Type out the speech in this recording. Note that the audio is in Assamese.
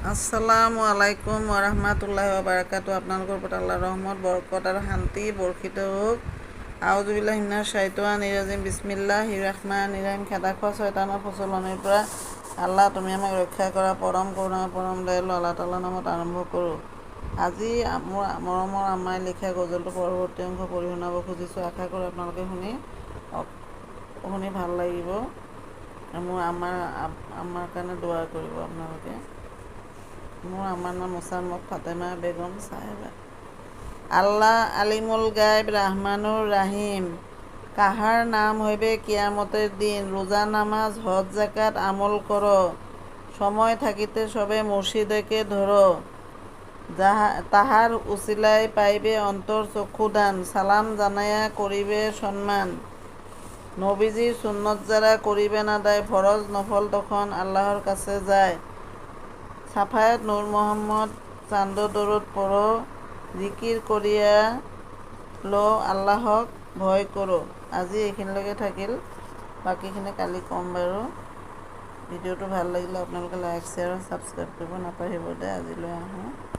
আসসালামু আলাইকুম ওৰহমাতুল্লাহি ওবাৰাকাতু। আপোনালোকৰ ওপৰত আল্লাহৰ ৰহমত বৰকত আৰু শান্তি বৰ্ষিত হওক। আউযুবিল্লাহি মিনাশ শাইতানিৰ ৰাজিম। বিসমিল্লাহিৰ ৰাহমানিৰ ৰাহিম। খেদাখোৱা শয়তানৰ প্ৰচলনিৰ পৰা আল্লাহ তুমি আমাক ৰক্ষা কৰা। পৰম কৰুণা পৰম দয়ালু আল্লাহ তাআলাৰ নামত আৰম্ভ কৰোঁ। আজি মোৰ মৰমৰ আম্মাই লিখা গজলটো পৰৱৰ্তী অংশ পঢ়ি শুনাব খুজিছোঁ। আশা কৰোঁ আপোনালোকে শুনি ভাল লাগিব। মোৰ আমাৰ কাৰণে দোৱা কৰিব আপোনালোকে। মোৰ আমার নাম মোসাম্মদ ফাতেমা বেগম সাহেবা। আল্লাহ আলিমুল গায়ব রাহমানুর রাহিম। কাহার নাম হইবে কিয়ামতের দিন। রোজা নামাজ হজ জাকাত আমল কর। সময় থাকিতে সবে মুর্শিদেকে ধর। তাহার উসিলায় পাইবে অন্তর চক্ষুদান। সালাম জানায়া করিবে সম্মান। নবীজির সুন্নত যারা করিবে না দায়। ফরজ নফল তখন আল্লাহর কাছে যায়। সাফায়াত নূর মোহাম্মদ চান্দ দরুদ পড়ো। জিকিৰ কৰিয়া আল্লাহক ভয় কৰোঁ। আজি এইখিনিলৈকে থাকিল, বাকীখিনি কালি ক'ম বাৰু। ভিডিঅ'টো ভাল লাগিলে আপোনালোকে লাইক শ্বেয়াৰ আৰু ছাবস্ক্ৰাইব কৰিব নাপাহৰিব। আজিলৈ আহোঁ।